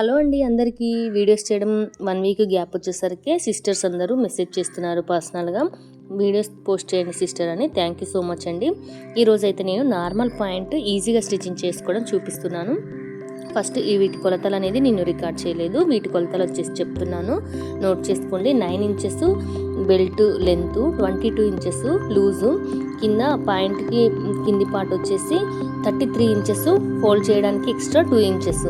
Hello అండి అందరికీ. Videos చేయడం 1 వీక్ గ్యాప్ వచ్చేసరికి సిస్టర్స్ అందరూ మెసేజ్ చేస్తున్నారు పర్సనల్గా, వీడియోస్ పోస్ట్ చేయండి సిస్టర్ అని. థ్యాంక్ యూ సో మచ్ అండి. ఈరోజు అయితే నేను నార్మల్ పాయింట్ ఈజీగా స్టిచ్చింగ్ చేసుకోవడం చూపిస్తున్నాను. ఫస్ట్ ఈ వీటి కొలతలు అనేది నేను రికార్డ్ చేయలేదు, వీటి కొలతలు వచ్చేసి చెప్తున్నాను, నోట్ చేసుకోండి. 9 inches belt length, 22 inches loose, కింద పాయింట్కి కింది పార్ట్ వచ్చేసి 33 ఇంచెస్, ఫోల్డ్ చేయడానికి ఎక్స్ట్రా 2 ఇంచెస్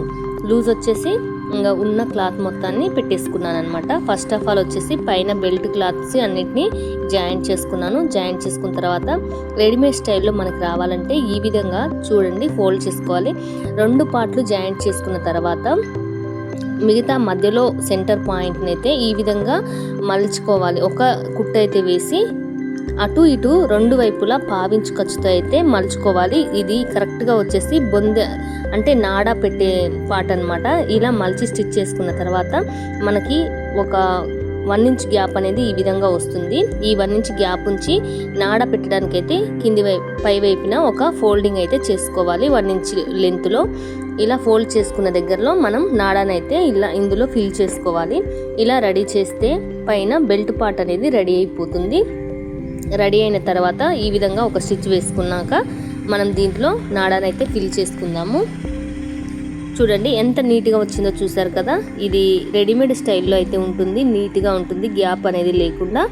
లూజ్ వచ్చేసి ఇంకా ఉన్న క్లాత్ మొత్తాన్ని పెట్టేసుకున్నాను అనమాట. ఫస్ట్ ఆఫ్ ఆల్ వచ్చేసి పైన బెల్ట్ క్లాత్స్ అన్నిటినీ జాయింట్ చేసుకున్నాను. జాయింట్ చేసుకున్న తర్వాత రెడీమేడ్ స్టైల్లో మనకు రావాలంటే ఈ విధంగా చూడండి ఫోల్డ్ చేసుకోవాలి. 2 పార్ట్లు జాయింట్ చేసుకున్న తర్వాత మిగతా మధ్యలో సెంటర్ పాయింట్ని అయితే ఈ విధంగా మలుచుకోవాలి. ఒక కుట్టు అయితే వేసి అటు ఇటు 2 వైపులా పావించు ఖర్చుతో అయితే మలుచుకోవాలి. ఇది కరెక్ట్గా వచ్చేసి బొందె అంటే నాడా పెట్టే పార్ట్ అనమాట. ఇలా మలిచి స్టిచ్ చేసుకున్న తర్వాత మనకి ఒక 1 ఇంచ్ గ్యాప్ అనేది ఈ విధంగా వస్తుంది. ఈ 1 ఇంచ్ గ్యాప్ ఉంచి నాడా పెట్టడానికి అయితే పై వైపున ఒక ఫోల్డింగ్ అయితే చేసుకోవాలి 1 ఇంచ్ లెంత్లో. ఇలా ఫోల్డ్ చేసుకున్న దగ్గరలో మనం నాడానైతే ఇలా ఇందులో ఫిల్ చేసుకోవాలి. ఇలా రెడీ చేస్తే పైన బెల్ట్ పార్ట్ అనేది రెడీ అయిపోతుంది. రెడీ అయిన తర్వాత ఈ విధంగా ఒక స్టిచ్ వేసుకున్నాక మనం దీంట్లో నాడానైతే ఫిల్ చేసుకుందాము. చూడండి ఎంత నీట్గా వచ్చిందో చూసారు కదా. ఇది రెడీమేడ్ స్టైల్లో అయితే ఉంటుంది, నీట్గా ఉంటుంది, గ్యాప్ అనేది లేకుండా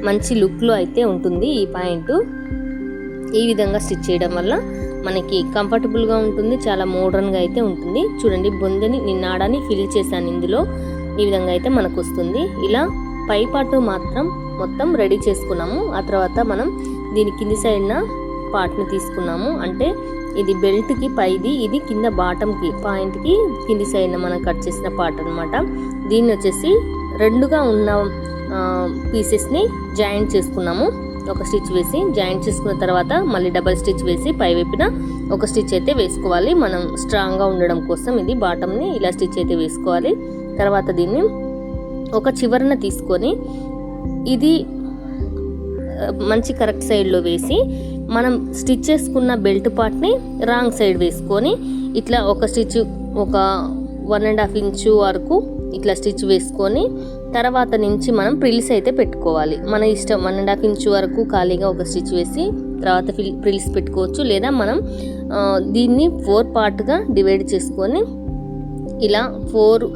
మంచి లుక్లో అయితే ఉంటుంది. ఈ పాయింట్ ఈ విధంగా స్టిచ్ చేయడం వల్ల మనకి కంఫర్టబుల్గా ఉంటుంది, చాలా మోడర్న్గా అయితే ఉంటుంది. చూడండి బొందని నేను నాడాని ఫిల్ చేశాను ఇందులో. ఈ విధంగా అయితే మనకు వస్తుంది. ఇలా పై పార్ట్ మాత్రం మొత్తం రెడీ చేసుకున్నాము. ఆ తర్వాత మనం దీని కింది సైడ్న పార్ట్ని తీసుకున్నాము. అంటే ఇది బెల్ట్కి పైది, ఇది కింద బాటంకి పాయింట్కి కింది సైడ్న మనం కట్ చేసిన పార్ట్ అనమాట. దీన్ని వచ్చేసి 2గా ఉన్న పీసెస్ని జాయింట్ చేసుకున్నాము. ఒక స్టిచ్ వేసి జాయింట్ చేసుకున్న తర్వాత మళ్ళీ డబల్ స్టిచ్ వేసి పై వైపున ఒక స్టిచ్ అయితే వేసుకోవాలి. మనం స్ట్రాంగ్గా ఉండడం కోసం ఇది బాటంని ఇలా స్టిచ్ అయితే వేసుకోవాలి. తర్వాత దీన్ని ఒక చివరన తీసుకొని ఇది మంచి కరెక్ట్ సైడ్లో వేసి మనం స్టిచ్ చేసుకున్న బెల్ట్ పార్ట్ని రాంగ్ సైడ్ వేసుకొని ఇట్లా ఒక స్టిచ్ ఒక 1.5 ఇంచు వరకు ఇట్లా స్టిచ్ వేసుకొని తర్వాత నుంచి మనం ప్రిల్స్ అయితే పెట్టుకోవాలి. మన ఇష్టం, 1.5 ఇంచు వరకు ఖాళీగా ఒక స్టిచ్ వేసి తర్వాత ప్రిల్స్ పెట్టుకోవచ్చు. లేదా మనం దీన్ని 4 పార్ట్గా డివైడ్ చేసుకొని ఇలా 4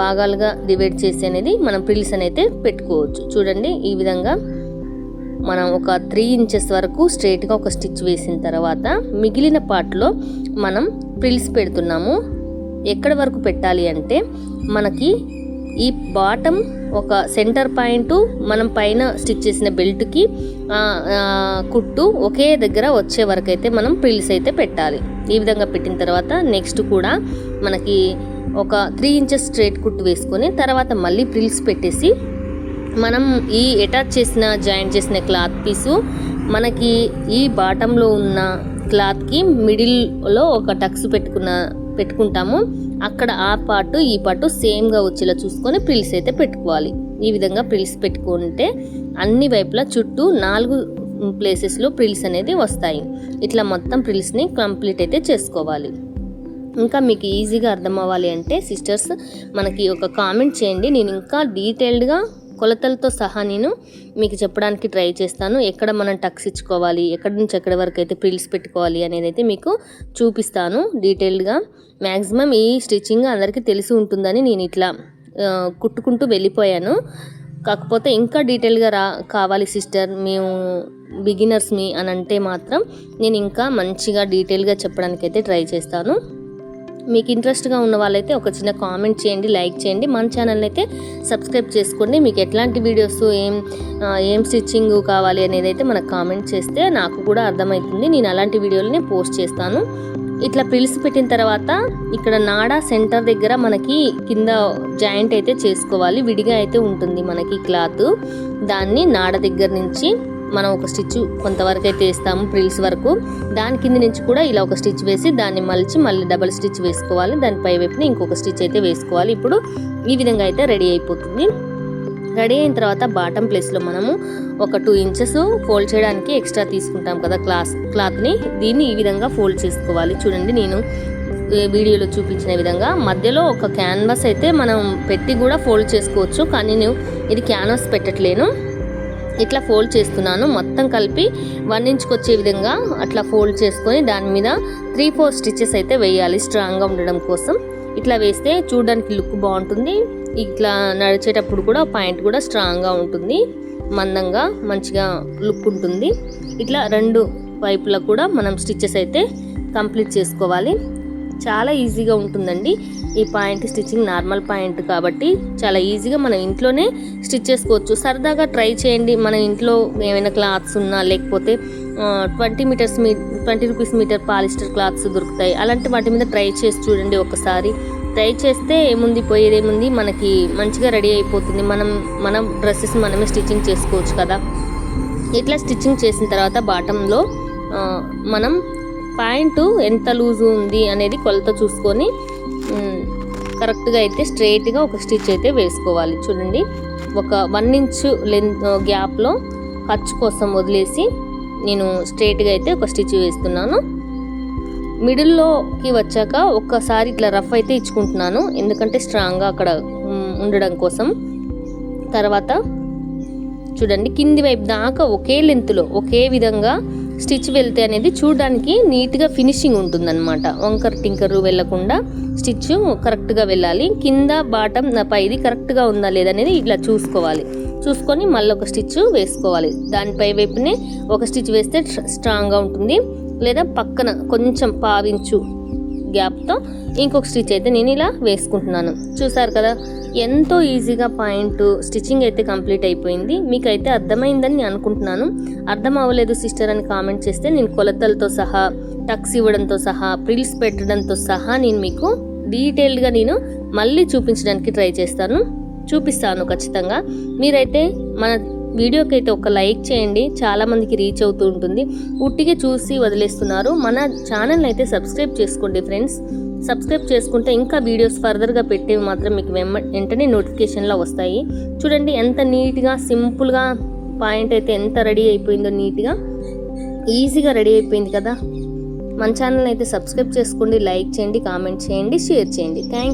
భాగాలుగా డివైడ్ చేసి అనేది మనం ప్రిల్స్ అయితే పెట్టుకోవచ్చు. చూడండి ఈ విధంగా మనం ఒక 3 ఇంచెస్ వరకు స్ట్రైట్గా ఒక స్టిచ్ వేసిన తర్వాత మిగిలిన పార్ట్లో మనం ప్రిల్స్ పెడుతున్నాము. ఎక్కడి వరకు పెట్టాలి అంటే మనకి ఈ బాటమ్ ఒక సెంటర్ పాయింట్ మనం పైన స్టిచ్ చేసిన బెల్ట్కి కుట్టు ఒకే దగ్గర వచ్చే వరకు అయితే మనం ప్రిల్స్ అయితే పెట్టాలి. ఈ విధంగా పెట్టిన తర్వాత నెక్స్ట్ కూడా మనకి ఒక 3 ఇంచెస్ స్ట్రైట్ కుట్టు వేసుకొని తర్వాత మళ్ళీ ప్రిల్స్ పెట్టేసి మనం ఈ అటాచ్ చేసిన జాయింట్ చేసిన క్లాత్ పీసు మనకి ఈ బాటంలో ఉన్న క్లాత్కి మిడిల్లో ఒక టక్స్ పెట్టుకుంటాము. అక్కడ ఆ పార్ట్ ఈ పార్ట్ సేమ్గా వచ్చేలా చూసుకొని ప్రిల్స్ అయితే పెట్టుకోవాలి. ఈ విధంగా ప్రిల్స్ పెట్టుకుంటే అన్ని వైపులా చుట్టూ 4 ప్లేసెస్లో ప్రిల్స్ అనేది వస్తాయి. ఇట్లా మొత్తం ప్రిల్స్ని కంప్లీట్ అయితే చేసుకోవాలి. ఇంకా మీకు ఈజీగా అర్థం అవ్వాలి అంటే సిస్టర్స్ మనకి ఒక కామెంట్ చేయండి. నేను ఇంకా డీటెయిల్డ్గా కొలతలతో సహా నేను మీకు చెప్పడానికి ట్రై చేస్తాను. ఎక్కడ మనం టక్స్ ఇచ్చుకోవాలి, ఎక్కడి నుంచి ఎక్కడి వరకు అయితే ప్రిల్స్ పెట్టుకోవాలి అనేది అయితే మీకు చూపిస్తాను డీటెయిల్డ్గా. మ్యాక్సిమం ఈ స్టిచ్చింగ్ అందరికీ తెలిసి ఉంటుందని నేను ఇట్లా కుట్టుకుంటూ వెళ్ళిపోయాను. కాకపోతే ఇంకా డీటెయిల్గా కావాలి సిస్టర్, మేము బిగినర్స్ని అని అంటే మాత్రం నేను ఇంకా మంచిగా డీటెయిల్గా చెప్పడానికి అయితే ట్రై చేస్తాను. మీకు ఇంట్రెస్ట్గా ఉన్న వాళ్ళైతే ఒక చిన్న కామెంట్ చేయండి, లైక్ చేయండి, మన ఛానల్ని అయితే సబ్స్క్రైబ్ చేసుకోండి. మీకు ఎట్లాంటి వీడియోస్ ఏం స్టిచ్చింగ్ కావాలి అనేది అయితే మనకు కామెంట్ చేస్తే నాకు కూడా అర్థమవుతుంది. నేను అలాంటి వీడియోలని పోస్ట్ చేస్తాను. ఇట్లా ప్రిల్స్ పెట్టిన తర్వాత ఇక్కడ నాడా సెంటర్ దగ్గర మనకి కింద జాయింట్ అయితే చేసుకోవాలి. విడిగా అయితే ఉంటుంది మనకి క్లాత్. దాన్ని నాడా దగ్గర నుంచి మనం ఒక స్టిచ్ కొంతవరకు అయితే వేస్తాము ప్రిల్స్ వరకు. దాని కింద నుంచి కూడా ఇలా ఒక స్టిచ్ వేసి దాన్ని మలిచి మళ్ళీ డబల్ స్టిచ్ వేసుకోవాలి. దాని పై వైపున ఇంకొక స్టిచ్ అయితే వేసుకోవాలి. ఇప్పుడు ఈ విధంగా అయితే రెడీ అయిపోతుంది. రెడీ అయిన తర్వాత బాటమ్ ప్లేస్లో మనము ఒక 2 ఇంచెస్ ఫోల్డ్ చేయడానికి ఎక్స్ట్రా తీసుకుంటాం కదా క్లాత్ని, దీన్ని ఈ విధంగా ఫోల్డ్ చేసుకోవాలి. చూడండి నేను వీడియోలో చూపించిన విధంగా మధ్యలో ఒక క్యాన్వాస్ అయితే మనం పెట్టి కూడా ఫోల్డ్ చేసుకోవచ్చు. కానీ నేను ఇది క్యాన్వాస్ పెట్టట్లేను, ఇట్లా ఫోల్డ్ చేస్తున్నాను. మొత్తం కలిపి 1 ఇంచ్కి వచ్చే విధంగా అట్లా ఫోల్డ్ చేసుకొని దాని మీద 3-4 స్టిచెస్ అయితే వేయాలి స్ట్రాంగ్గా ఉండడం కోసం. ఇట్లా వేస్తే చూడడానికి లుక్ బాగుంటుంది. ఇట్లా నడిచేటప్పుడు కూడా పాయింట్ కూడా స్ట్రాంగ్గా ఉంటుంది, మందంగా మంచిగా లుక్ ఉంటుంది. ఇట్లా 2 వైపులా కూడా మనం స్టిచెస్ అయితే కంప్లీట్ చేసుకోవాలి. చాలా ఈజీగా ఉంటుందండి ఈ పాయింట్ స్టిచ్చింగ్. నార్మల్ పాయింట్ కాబట్టి చాలా ఈజీగా మనం ఇంట్లోనే స్టిచ్ చేసుకోవచ్చు. సరదాగా ట్రై చేయండి. మన ఇంట్లో ఏమైనా క్లాత్స్ ఉన్నా లేకపోతే 20 రూపీస్ మీటర్ పాలిస్టర్ క్లాత్స్ దొరుకుతాయి. అలాంటి వాటి మీద ట్రై చేసి చూడండి ఒకసారి. ట్రై చేస్తే ఏముంది, పోయేదేముంది, మనకి మంచిగా రెడీ అయిపోతుంది. మన డ్రెస్సెస్ మనమే స్టిచ్చింగ్ చేసుకోవచ్చు కదా. ఇట్లా స్టిచ్చింగ్ చేసిన తర్వాత బాటంలో మనం పాయింట్ ఎంత లూజు ఉంది అనేది కొలత చూసుకొని కరెక్ట్గా అయితే స్ట్రైట్గా ఒక స్టిచ్ అయితే వేసుకోవాలి. చూడండి, ఒక 1 ఇంచ్ లెంత్ గ్యాప్లో ఖర్చు కోసం వదిలేసి నేను స్ట్రైట్గా అయితే ఒక స్టిచ్ వేస్తున్నాను. మిడిల్లోకి వచ్చాక ఒక్కసారి ఇట్లా రఫ్ అయితే ఇచ్చుకుంటున్నాను, ఎందుకంటే స్ట్రాంగ్గా అక్కడ ఉండడం కోసం. తర్వాత చూడండి, కింది వైపు దాకా ఒకే లెంత్లో ఒకే విధంగా స్టిచ్ వెళ్తే అనేది చూడడానికి నీట్గా ఫినిషింగ్ ఉంటుందన్నమాట. వంకర్ టింకర్ వెళ్ళకుండా స్టిచ్ కరెక్ట్గా వెళ్ళాలి. కింద బాటం పైది కరెక్ట్గా ఉందా లేదనేది ఇట్లా చూసుకొని మళ్ళీ ఒక స్టిచ్ వేసుకోవాలి. దానిపై వైపునే ఒక స్టిచ్ వేస్తే స్ట్రాంగ్గా ఉంటుంది, లేదా పక్కన కొంచెం పావించు గ్యాప్తో ఇంకొక స్టిచ్ అయితే నేను ఇలా వేసుకుంటున్నాను. చూసారు కదా, ఎంతో ఈజీగా పాయింట్ స్టిచ్చింగ్ అయితే కంప్లీట్ అయిపోయింది. మీకైతే అర్థమైందని నేను అనుకుంటున్నాను. అర్థం అవ్వలేదు సిస్టర్ అని కామెంట్ చేస్తే నేను కొలతలతో సహా, టక్స్ ఇవ్వడంతో సహా, ప్రిల్స్ పెట్టడంతో సహా నేను మీకు డీటెయిల్డ్గా నేను మళ్ళీ చూపించడానికి ట్రై చూపిస్తాను ఖచ్చితంగా. మీరైతే మన వీడియోకి అయితే ఒక లైక్ చేయండి, చాలామందికి రీచ్ అవుతూ ఉంటుంది. ఉట్టిగా చూసి వదిలేస్తున్నారు. మన ఛానల్ని అయితే సబ్స్క్రైబ్ చేసుకోండి ఫ్రెండ్స్. సబ్స్క్రైబ్ చేసుకుంటే ఇంకా వీడియోస్ ఫర్దర్గా పెట్టేవి మాత్రం మీకు వెంటనే నోటిఫికేషన్లో వస్తాయి. చూడండి ఎంత నీట్గా సింపుల్గా పాయింట్ అయితే ఎంత రెడీ అయిపోయిందో, నీట్గా ఈజీగా రెడీ అయిపోయింది కదా. మన ఛానల్ని అయితే సబ్స్క్రైబ్ చేసుకోండి, లైక్ చేయండి, కామెంట్ చేయండి, షేర్ చేయండి. థ్యాంక్